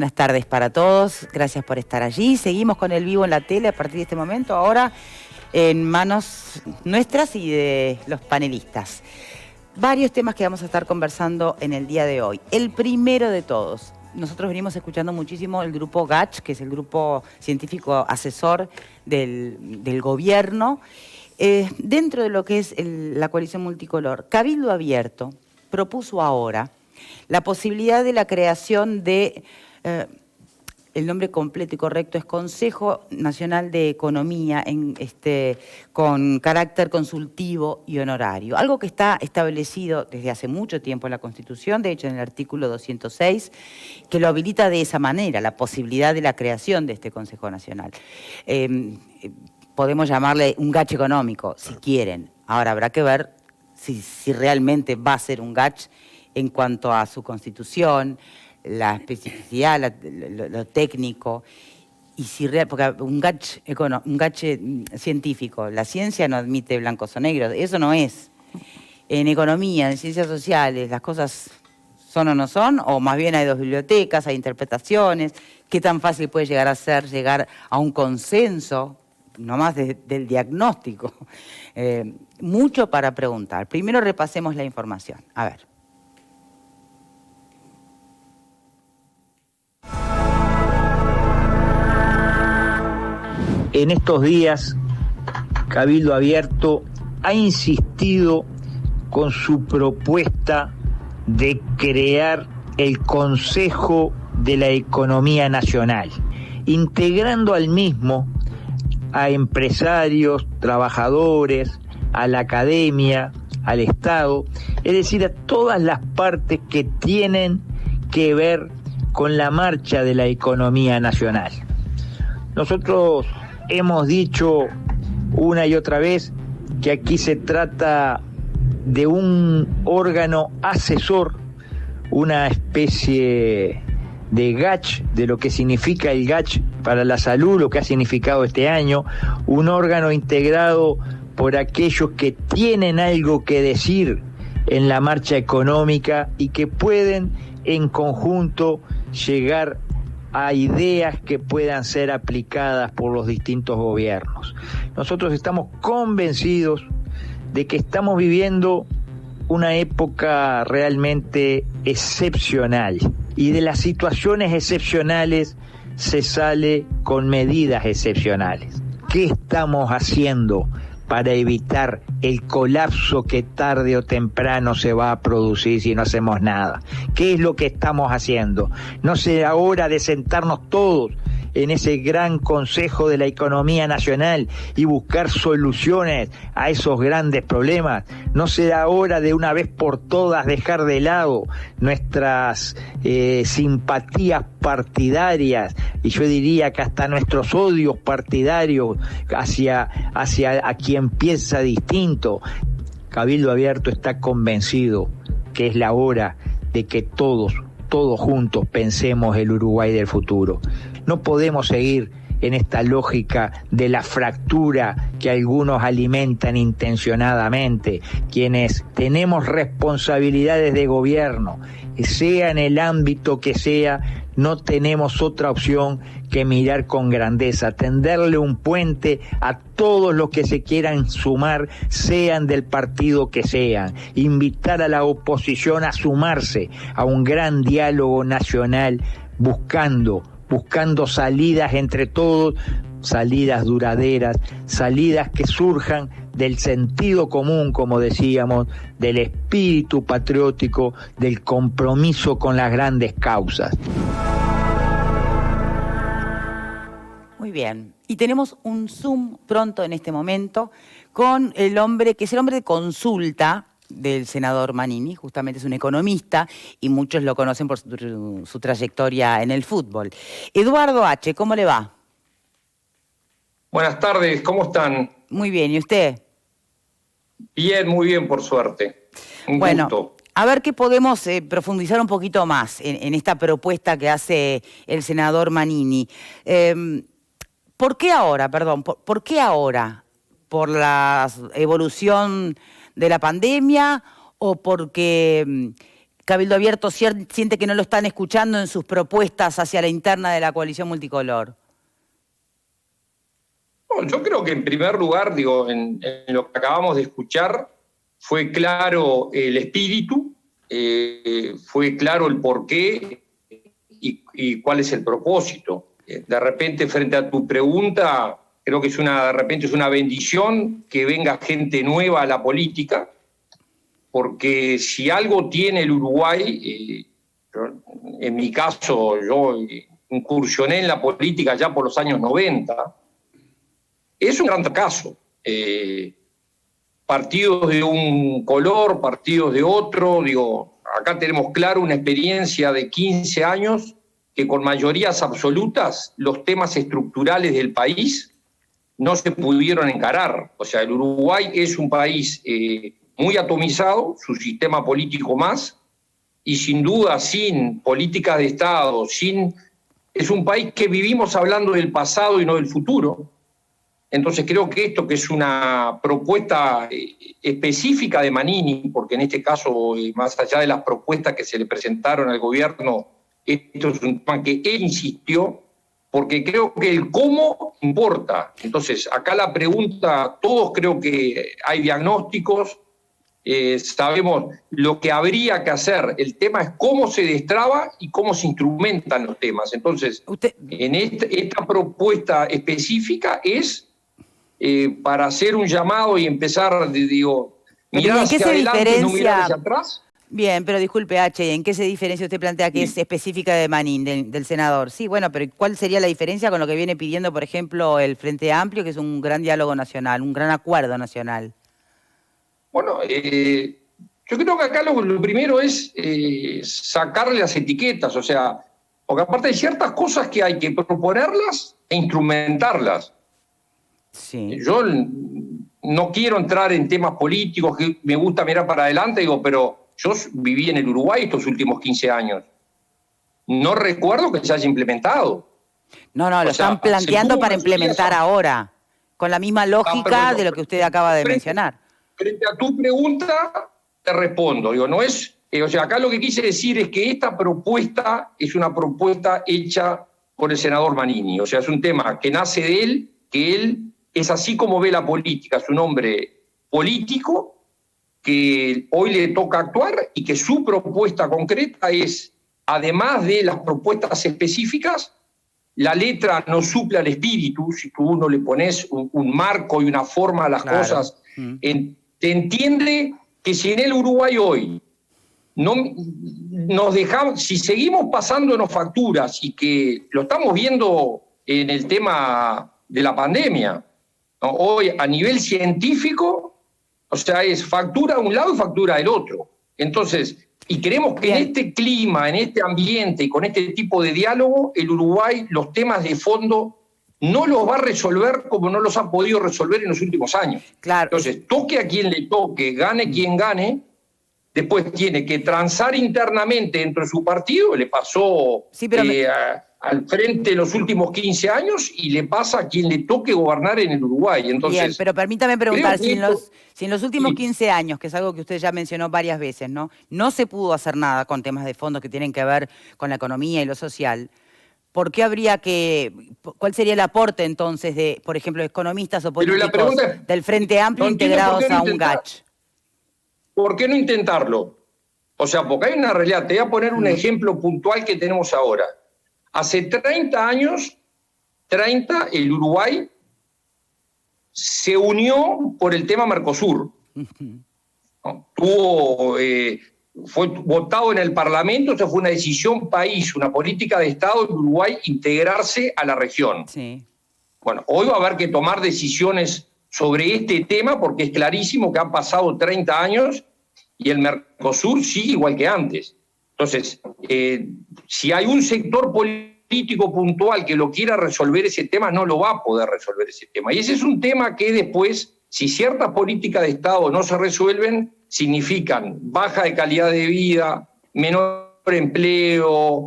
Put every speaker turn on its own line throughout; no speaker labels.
Buenas tardes para todos, gracias por estar allí. Seguimos con el vivo en la tele a partir de este momento, ahora en manos nuestras y de los panelistas. Varios temas que vamos a estar conversando en el día de hoy. El primero de todos, nosotros venimos escuchando muchísimo el grupo GACH, que es el grupo científico asesor del gobierno, dentro de lo que es la coalición multicolor. Cabildo Abierto propuso ahora la posibilidad de la creación de... el nombre completo y correcto es Consejo Nacional de Economía con carácter consultivo y honorario. Algo que está establecido desde hace mucho tiempo en la Constitución, de hecho en el artículo 206, que lo habilita de esa manera, la posibilidad de la creación de este Consejo Nacional. Podemos llamarle un GACH económico, si quieren. Ahora habrá que ver si realmente va a ser un GACH en cuanto a su constitución, la especificidad, lo técnico, y porque un GACH científico, la ciencia no admite blancos o negros, eso no es. En economía, en ciencias sociales, las cosas son o no son, o más bien hay dos bibliotecas, hay interpretaciones, qué tan fácil puede llegar a ser llegar a un consenso, nomás del diagnóstico. Mucho para preguntar. Primero repasemos la información. A ver.
En estos días, Cabildo Abierto ha insistido con su propuesta de crear el Consejo de la Economía Nacional, integrando al mismo a empresarios, trabajadores, a la academia, al Estado, es decir, a todas las partes que tienen que ver con la marcha de la economía nacional. Nosotros hemos dicho una y otra vez que aquí se trata de un órgano asesor, una especie de GACH, de lo que significa el GACH para la salud, lo que ha significado este año, un órgano integrado por aquellos que tienen algo que decir en la marcha económica y que pueden en conjunto llegar a ideas que puedan ser aplicadas por los distintos gobiernos. Nosotros estamos convencidos de que estamos viviendo una época realmente excepcional y de las situaciones excepcionales se sale con medidas excepcionales. ¿Qué estamos haciendo para evitar el colapso que tarde o temprano se va a producir si no hacemos nada? ¿Qué es lo que estamos haciendo? ¿No será hora de sentarnos todos en ese gran Consejo de la Economía Nacional y buscar soluciones a esos grandes problemas? ¿No será hora de una vez por todas dejar de lado nuestras simpatías partidarias, y yo diría que hasta nuestros odios partidarios hacia a quien piensa distinto? Cabildo Abierto está convencido que es la hora de que todos juntos pensemos el Uruguay del futuro. No podemos seguir en esta lógica de la fractura que algunos alimentan intencionadamente. Quienes tenemos responsabilidades de gobierno, sea en el ámbito que sea, no tenemos otra opción que mirar con grandeza, tenderle un puente a todos los que se quieran sumar, sean del partido que sean, invitar a la oposición a sumarse a un gran diálogo nacional buscando salidas entre todos, salidas duraderas, salidas que surjan del sentido común, como decíamos, del espíritu patriótico, del compromiso con las grandes causas.
Muy bien. Y tenemos un Zoom pronto en este momento con el hombre que es el hombre de consulta del senador Manini, justamente es un economista y muchos lo conocen por su trayectoria en el fútbol. Eduardo H., ¿cómo le va?
Buenas tardes, ¿cómo están?
Muy bien, ¿y usted?
Bien, muy bien, por suerte. Un gusto.
A ver qué podemos profundizar un poquito más en esta propuesta que hace el senador Manini. ¿Por qué ahora? ¿Por qué ahora? ¿Por la evolución de la pandemia o porque Cabildo Abierto siente que no lo están escuchando en sus propuestas hacia la interna de la coalición multicolor?
No, yo creo que en primer lugar, en lo que acabamos de escuchar, fue claro el espíritu, fue claro el porqué y cuál es el propósito. De repente, frente a tu pregunta, creo que de repente es una bendición que venga gente nueva a la política, porque si algo tiene el Uruguay, en mi caso, yo incursioné en la política ya por los años 90, es un gran caso. Partidos de un color, partidos de otro, acá tenemos claro una experiencia de 15 años que con mayorías absolutas los temas estructurales del país no se pudieron encarar. O sea, el Uruguay es un país muy atomizado, su sistema político más, y sin duda sin políticas de Estado, es un país que vivimos hablando del pasado y no del futuro. Entonces creo que esto, que es una propuesta específica de Manini, porque en este caso, más allá de las propuestas que se le presentaron al gobierno, esto es un tema que él insistió, porque creo que el cómo importa. Entonces, acá la pregunta, todos creo que hay diagnósticos, sabemos lo que habría que hacer, el tema es cómo se destraba y cómo se instrumentan los temas. Entonces, en esta propuesta específica es para hacer un llamado y empezar, mirar hacia adelante y no mirar hacia atrás.
Bien, pero disculpe, H, ¿en qué se diferencia? Usted plantea que es específica de Manín, del senador. Sí, bueno, pero ¿cuál sería la diferencia con lo que viene pidiendo, por ejemplo, el Frente Amplio, que es un gran diálogo nacional, un gran acuerdo nacional?
Bueno, yo creo que acá lo primero es sacarle las etiquetas, o sea, porque aparte hay ciertas cosas que hay que proponerlas e instrumentarlas.
Sí.
Yo no quiero entrar en temas políticos, que me gusta mirar para adelante, pero yo viví en el Uruguay estos últimos 15 años. No recuerdo que se haya implementado.
No, lo están planteando para implementar ahora, con la misma lógica de lo que usted acaba de mencionar.
Frente a tu pregunta, te respondo. No es, o sea, acá lo que quise decir es que esta propuesta es una propuesta hecha por el senador Manini. O sea, es un tema que nace de él, que él es así como ve la política, es un hombre político que hoy le toca actuar y que su propuesta concreta es, además de las propuestas específicas, la letra no suple al espíritu. Si tú no le pones un marco y una forma a las cosas, te entiende que si en el Uruguay hoy no nos dejamos, si seguimos pasándonos facturas y que lo estamos viendo en el tema de la pandemia, ¿no? Hoy a nivel científico, o sea, es factura de un lado y factura del otro. Entonces, y creemos que en este clima, en este ambiente y con este tipo de diálogo, el Uruguay los temas de fondo no los va a resolver como no los ha podido resolver en los últimos años.
Claro.
Entonces, toque a quien le toque, gane quien gane, después tiene que transar internamente dentro de su partido, le pasó al frente en los últimos 15 años y le pasa a quien le toque gobernar en el Uruguay. Entonces,
bien, pero permítame preguntar, si en los últimos 15 años, que es algo que usted ya mencionó varias veces, no se pudo hacer nada con temas de fondo que tienen que ver con la economía y lo social, ¿por qué cuál sería el aporte entonces de, por ejemplo, economistas o políticos del Frente Amplio integrados a un GACH?
¿Por qué no intentarlo? O sea, porque hay una realidad. Te voy a poner un ejemplo puntual que tenemos ahora. Hace 30 años, el Uruguay se unió por el tema Mercosur. ¿No? Fue votado en el Parlamento, eso fue una decisión país, una política de Estado en Uruguay integrarse a la región.
Sí.
Bueno, hoy va a haber que tomar decisiones sobre este tema porque es clarísimo que han pasado 30 años y el Mercosur sigue igual que antes. Entonces, si hay un sector político puntual que lo quiera resolver ese tema, no lo va a poder resolver ese tema. Y ese es un tema que después, si ciertas políticas de Estado no se resuelven, significan baja de calidad de vida, menor empleo,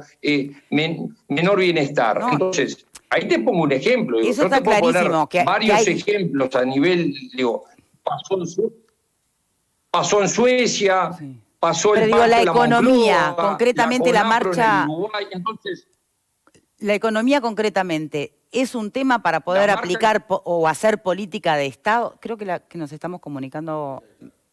menor bienestar. No. Entonces, ahí te pongo un ejemplo.
Eso está clarísimo.
Varios ejemplos a nivel, pasó en Suecia, pasó
Pero
el
digo,
pacto
la
de la
economía,
Moncloa,
concretamente la
CONAPRO en el
marcha,
Uruguay. Entonces,
la economía concretamente, ¿es un tema para
la
poder
marcha...
aplicar o hacer política de Estado? Creo que nos estamos comunicando.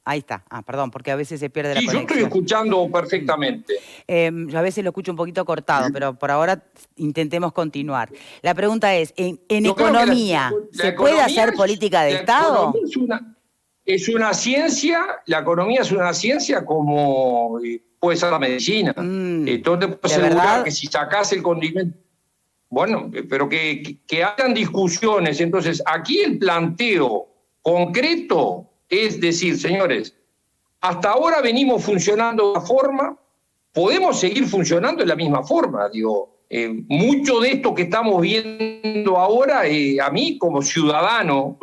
Ahí está. Ah, perdón, porque a veces se pierde la
Sí, yo estoy
conexión.
escuchando perfectamente.
Yo a veces lo escucho un poquito cortado, pero por ahora intentemos continuar. La pregunta es, ¿en
Yo creo que
economía
la
se puede
economía
hacer política de
la economía
Estado?
es una ciencia, la economía es una ciencia como puede ser la medicina. Entonces te puedo
¿De
asegurar que
verdad?
si sacás el condimento, bueno, pero que hagan discusiones. Entonces, aquí el planteo concreto es decir, señores, hasta ahora venimos funcionando de una forma, podemos seguir funcionando de la misma forma. Digo, mucho de esto que estamos viendo ahora, a mí como ciudadano,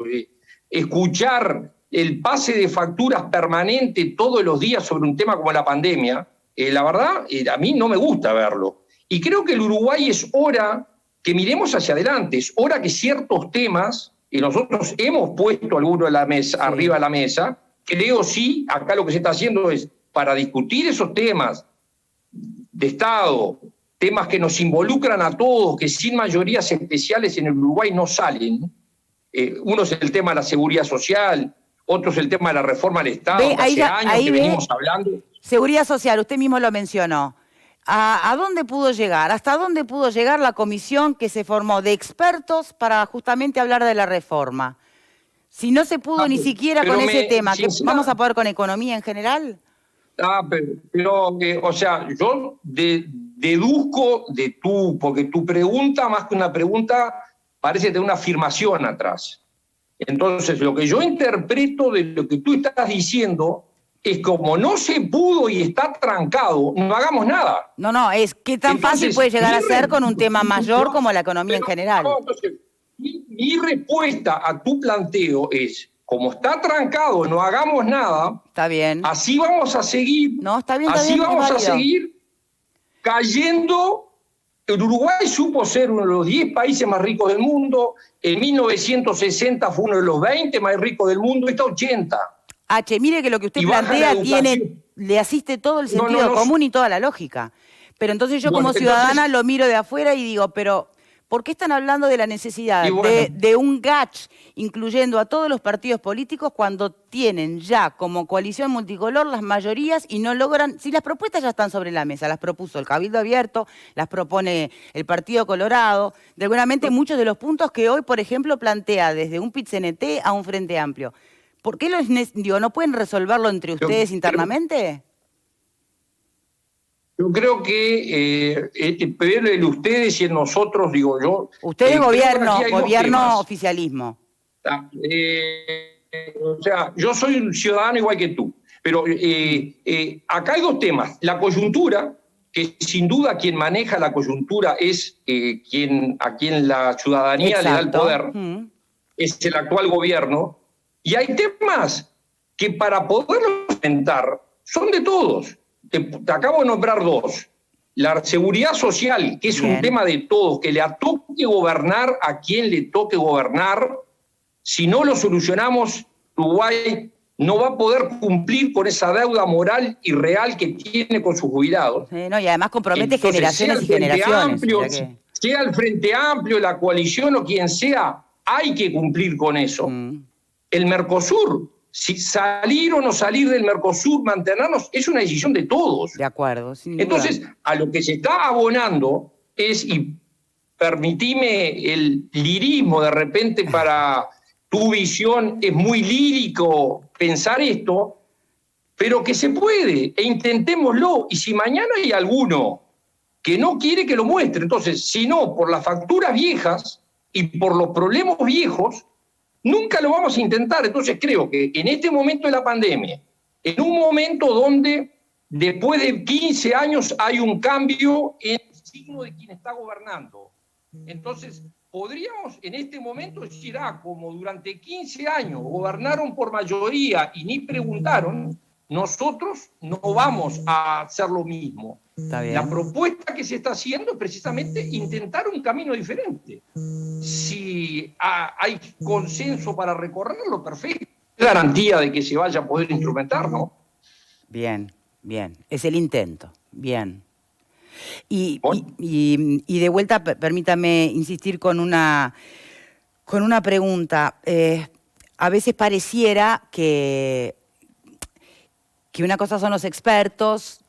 escuchar el pase de facturas permanente todos los días sobre un tema como la pandemia, la verdad, a mí no me gusta verlo. Y creo que el Uruguay es hora que miremos hacia adelante, es hora que ciertos temas, y nosotros hemos puesto algunos de la mesa, arriba de la mesa, creo sí, acá lo que se está haciendo es, para discutir esos temas de Estado, temas que nos involucran a todos, que sin mayorías especiales en el Uruguay no salen. Uno es el tema de la seguridad social, otro es el tema de la reforma del Estado, que hace años que venimos hablando.
Seguridad social, usted mismo lo mencionó. ¿A dónde pudo llegar? ¿Hasta dónde pudo llegar la comisión que se formó de expertos para justamente hablar de la reforma? Si no se pudo ni siquiera con ese tema, ¿qué vamos a poder con economía en general?
O sea, yo deduzco de porque tu pregunta, más que una pregunta, parece tener una afirmación atrás. Entonces, lo que yo interpreto de lo que tú estás diciendo es como no se pudo y está trancado, no hagamos nada.
No, es qué tan fácil puede llegar a ser con un tema mayor como la economía en general.
Entonces, mi respuesta a tu planteo es, como está trancado, no hagamos nada.
Está bien.
Así vamos a seguir.
No, está bien,
así vamos a seguir cayendo. El Uruguay supo ser uno de los 10 países más ricos del mundo. En 1960 fue uno de los 20 más ricos del mundo. Está 80.
Mire que lo que usted plantea le asiste todo el sentido común y toda la lógica. Pero entonces yo como ciudadana lo miro de afuera y digo, pero ¿por qué están hablando de la necesidad de un GACH, incluyendo a todos los partidos políticos, cuando tienen ya como coalición multicolor las mayorías y no logran, si las propuestas ya están sobre la mesa, las propuso el Cabildo Abierto, las propone el Partido Colorado, de alguna muchos de los puntos que hoy, por ejemplo, plantea desde un PIT-CNT a un Frente Amplio. ¿Por qué no pueden resolverlo entre ustedes internamente?
Yo creo que pero en ustedes y en nosotros, digo yo...
Ustedes gobierno, oficialismo.
O sea, yo soy un ciudadano igual que tú, pero acá hay dos temas. La coyuntura, que sin duda quien maneja la coyuntura es a quien la ciudadanía le da el poder, es el actual gobierno, y hay temas que para poderlo enfrentar son de todos. Te acabo de nombrar dos. La seguridad social, que es un tema de todos, que le toque gobernar a quien le toque gobernar. Si no lo solucionamos, Uruguay no va a poder cumplir con esa deuda moral y real que tiene con sus jubilados.
Y además compromete generaciones y generaciones.
Sea el Frente Amplio, la coalición o quien sea, hay que cumplir con eso. El Mercosur, si salir o no salir del Mercosur, mantenernos, es una decisión de todos.
De acuerdo.
Entonces, a lo que se está abonando es, y permitime el lirismo de repente para tu visión, es muy lírico pensar esto, pero que se puede, e intentémoslo. Y si mañana hay alguno que no quiere, que lo muestre. Entonces, si no, por las facturas viejas y por los problemas viejos, nunca lo vamos a intentar. Entonces creo que en este momento de la pandemia, en un momento donde después de 15 años hay un cambio en el signo de quien está gobernando, entonces podríamos en este momento decir, como durante 15 años gobernaron por mayoría y ni preguntaron, nosotros no vamos a hacer lo mismo. La propuesta que se está haciendo es precisamente intentar un camino diferente. Si hay consenso para recorrerlo, perfecto. Es garantía de que se vaya a poder instrumentar, ¿no?
Bien. bien. Es el intento. Bien. Y de vuelta, permítame insistir con una pregunta. A veces pareciera que una cosa son los expertos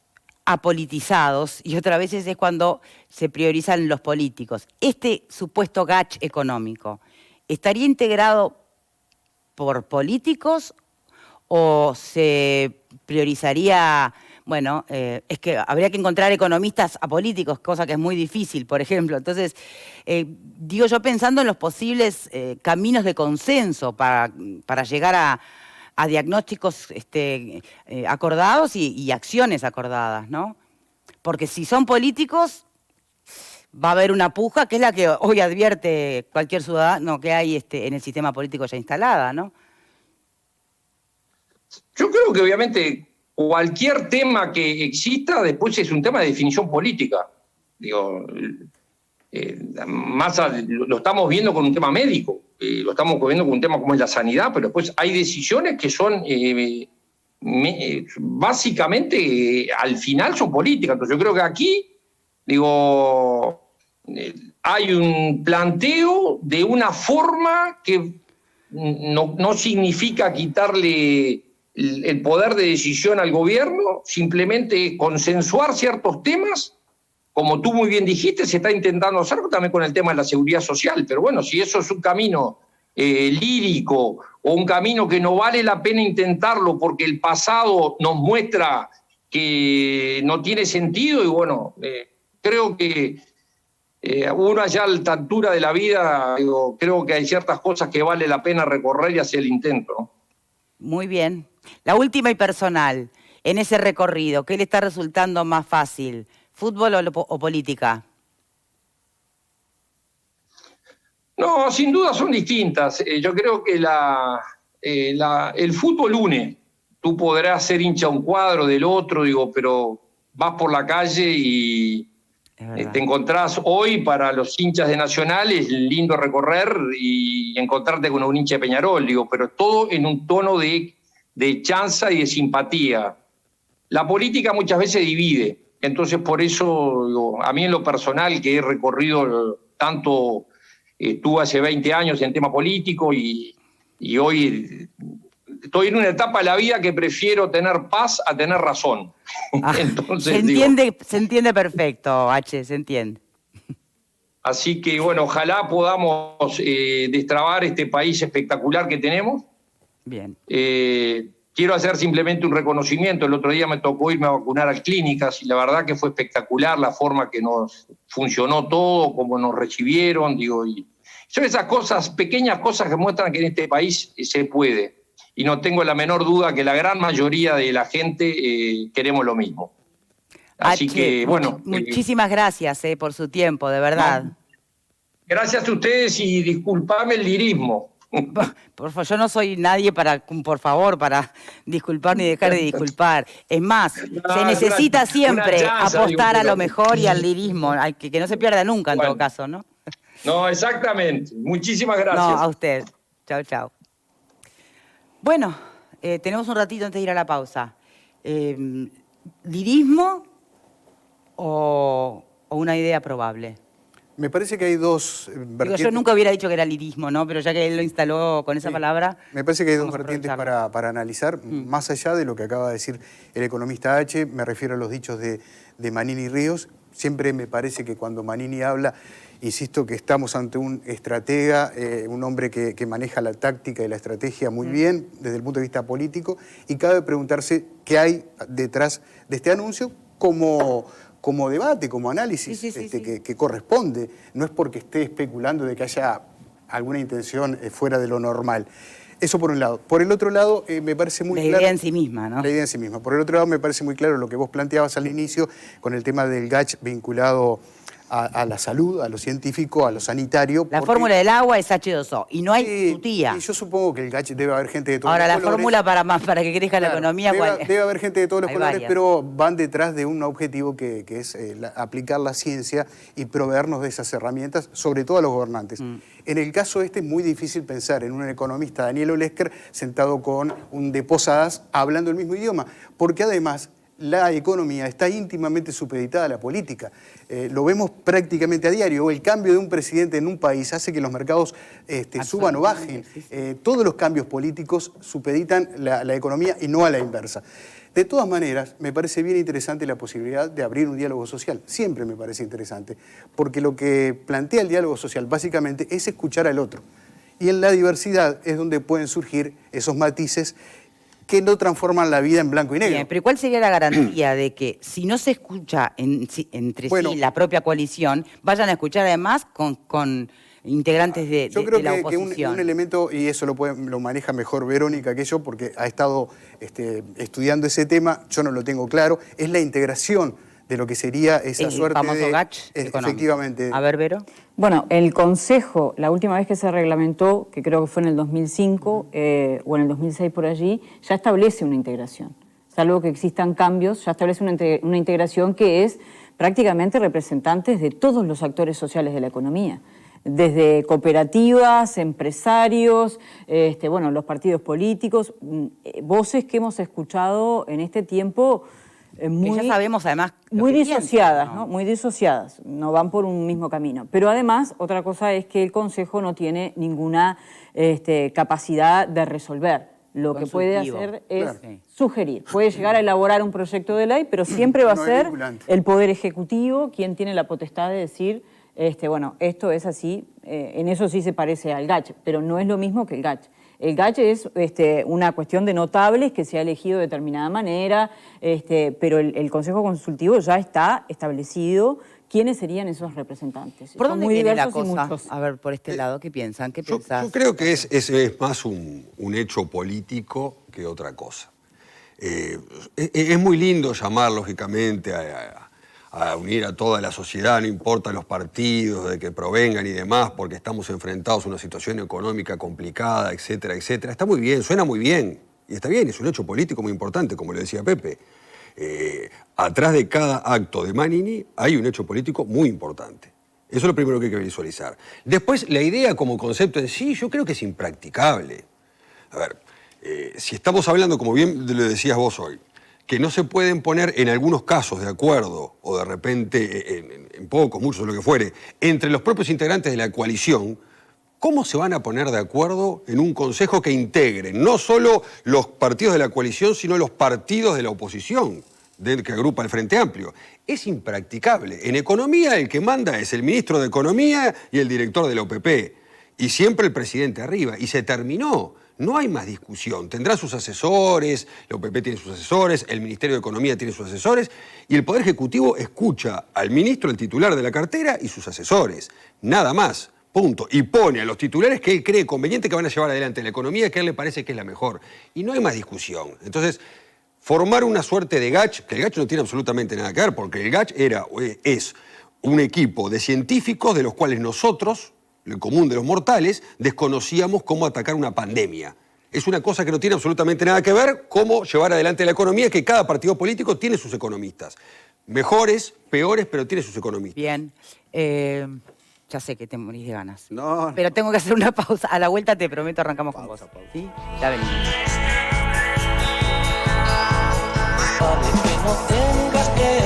apolitizados y otra vez es cuando se priorizan los políticos. Este supuesto gach económico, ¿estaría integrado por políticos o se priorizaría? Bueno, es que habría que encontrar economistas apolíticos, cosa que es muy difícil, por ejemplo. Entonces, digo yo pensando en los posibles caminos de consenso para llegar a diagnósticos acordados y acciones acordadas, ¿no? Porque si son políticos, va a haber una puja, que es la que hoy advierte cualquier ciudadano que hay en el sistema político ya instalada, ¿no?
Yo creo que obviamente cualquier tema que exista después es un tema de definición política. Digo, lo estamos viendo con un tema médico, lo estamos viendo con un tema como es la sanidad, pero después hay decisiones que son básicamente al final son políticas. Entonces yo creo que aquí, hay un planteo de una forma que no significa quitarle el poder de decisión al gobierno, simplemente consensuar ciertos temas, como tú muy bien dijiste, se está intentando hacer también con el tema de la seguridad social, pero bueno, si eso es un camino lírico o un camino que no vale la pena intentarlo porque el pasado nos muestra que no tiene sentido, y bueno, creo que uno allá a la altura de la vida, creo que hay ciertas cosas que vale la pena recorrer y hacer el intento, ¿no?
Muy bien. La última y personal, en ese recorrido, ¿qué le está resultando más fácil? ¿Fútbol o política?
No, sin duda son distintas. Yo creo que el fútbol une. Tú podrás ser hincha de un cuadro, del otro, pero vas por la calle y te encontrás hoy, para los hinchas de Nacional, es lindo recorrer y encontrarte con un hincha de Peñarol, pero todo en un tono de chanza y de simpatía. La política muchas veces divide. Entonces, por eso, a mí en lo personal, que he recorrido tanto, estuve hace 20 años en tema político y hoy estoy en una etapa de la vida que prefiero tener paz a tener razón. Entonces,
se entiende perfecto, H, se entiende.
Así que, bueno, ojalá podamos destrabar este país espectacular que tenemos.
Bien.
Quiero hacer simplemente un reconocimiento. El otro día me tocó irme a vacunar a clínicas y la verdad que fue espectacular la forma que nos funcionó todo, cómo nos recibieron, y son esas cosas, pequeñas cosas que muestran que en este país se puede. Y no tengo la menor duda que la gran mayoría de la gente queremos lo mismo. Así que, bueno.
Muchísimas gracias por su tiempo, de verdad.
No, gracias a ustedes y disculpame el lirismo.
Por favor, yo no soy nadie para disculpar ni dejar de disculpar. Es más, se necesita siempre apostar a lo mejor y al lirismo, que no se pierda nunca en todo caso, ¿no?
No, exactamente. Muchísimas gracias.
No, a usted. Chao, chao. Bueno, tenemos un ratito antes de ir a la pausa. ¿Lirismo o una idea probable?
Me parece que hay dos vertientes.
Yo nunca hubiera dicho que era lirismo, ¿no? Pero ya que él lo instaló con esa palabra...
Me parece que hay dos vertientes para analizar, más allá de lo que acaba de decir el economista H, me refiero a los dichos de Manini y Ríos. Siempre me parece que cuando Manini habla, insisto que estamos ante un estratega, un hombre que maneja la táctica y la estrategia muy bien desde el punto de vista político, y cabe preguntarse qué hay detrás de este anuncio como debate, como análisis que corresponde. No es porque esté especulando de que haya alguna intención fuera de lo normal. Eso por un lado. Por el otro lado, me parece muy claro...
La idea en sí misma, ¿no?
La idea en sí misma. Por el otro lado, me parece muy claro lo que vos planteabas al inicio con el tema del GACH vinculado a la salud, a lo científico, a lo sanitario.
La fórmula del agua es H2O y no hay tutía.
Y yo supongo que el GACH debe haber gente de todos los
colores.
Ahora,
la fórmula para que crezca la economía...
Debe haber gente de todos los colores,
varias.
pero van detrás de un objetivo que es aplicar la ciencia y proveernos de esas herramientas, sobre todo a los gobernantes. En el caso es muy difícil pensar en un economista, Daniel Olesker, sentado con un de Posadas, hablando el mismo idioma, porque además la economía está íntimamente supeditada a la política. Lo vemos prácticamente a diario. El cambio de un presidente en un país hace que los mercados suban o bajen. Todos los cambios políticos supeditan la economía y no a la inversa. De todas maneras, me parece bien interesante la posibilidad de abrir un diálogo social. Siempre me parece interesante, porque lo que plantea el diálogo social básicamente es escuchar al otro. Y en la diversidad es donde pueden surgir esos matices que no transforman la vida en blanco y negro.
Bien, pero ¿cuál sería la garantía de que si no se escucha entre sí la propia coalición, vayan a escuchar además con integrantes de la oposición?
Yo creo que un elemento, y eso lo maneja mejor Verónica que yo, porque ha estado estudiando ese tema, yo no lo tengo claro, es la integración de lo que sería esa suerte de...
GACH
efectivamente.
A ver, Vero.
Bueno, el Consejo, la última vez que se reglamentó, que creo que fue en el 2005 o en el 2006 por allí, ya establece una integración. Salvo que existan cambios, ya establece una integración que es prácticamente representantes de todos los actores sociales de la economía. Desde cooperativas, empresarios, bueno, los partidos políticos, voces que hemos escuchado en este tiempo muy,
ya sabemos además
muy disociadas,
piensan,
¿no? Muy disociadas, no van por un mismo camino. Pero además, otra cosa es que el Consejo no tiene ninguna capacidad de resolver. Lo que puede hacer es sugerir. Puede llegar a elaborar un proyecto de ley, pero siempre va a ser el Poder Ejecutivo quien tiene la potestad de decir, bueno, esto es así, en eso sí se parece al GACH, pero no es lo mismo que el GACH. El GACH es una cuestión de notables que se ha elegido de determinada manera, pero el Consejo Consultivo ya está establecido quiénes serían esos representantes.
¿Por dónde viene la cosa?
Muchos.
A ver, por este lado, ¿qué piensan? ¿Qué pensás?
Yo creo que es más un hecho político que otra cosa. Es muy lindo llamar, lógicamente, a unir a toda la sociedad, no importa los partidos, de que provengan y demás, porque estamos enfrentados a una situación económica complicada, etcétera, etcétera. Está muy bien, suena muy bien, y está bien, es un hecho político muy importante, como le decía Pepe. Atrás de cada acto de Manini hay un hecho político muy importante. Eso es lo primero que hay que visualizar. Después, la idea como concepto en sí, yo creo que es impracticable. A ver, si estamos hablando, como bien lo decías vos hoy, que no se pueden poner en algunos casos de acuerdo, o de repente en pocos, muchos o lo que fuere, entre los propios integrantes de la coalición, ¿cómo se van a poner de acuerdo en un consejo que integre no solo los partidos de la coalición, sino los partidos de la oposición, que agrupa el Frente Amplio? Es impracticable. En economía el que manda es el ministro de Economía y el director de la OPP, y siempre el presidente arriba, y se terminó. No hay más discusión. Tendrá sus asesores, la OPP tiene sus asesores, el Ministerio de Economía tiene sus asesores, y el Poder Ejecutivo escucha al ministro, el titular de la cartera, y sus asesores. Nada más. Punto. Y pone a los titulares que él cree conveniente que van a llevar adelante la economía, que a él le parece que es la mejor. Y no hay más discusión. Entonces, formar una suerte de GACH, que el GACH no tiene absolutamente nada que ver, porque el GACH es un equipo de científicos de los cuales nosotros, el común de los mortales, desconocíamos cómo atacar una pandemia. Es una cosa que no tiene absolutamente nada que ver cómo llevar adelante la economía, que cada partido político tiene sus economistas. Mejores, peores, pero tiene sus economistas.
Bien. Ya sé que te morís de ganas.
No.
Pero tengo que hacer una pausa. A la vuelta te prometo arrancamos con vos. ¿Sí? Ya venimos.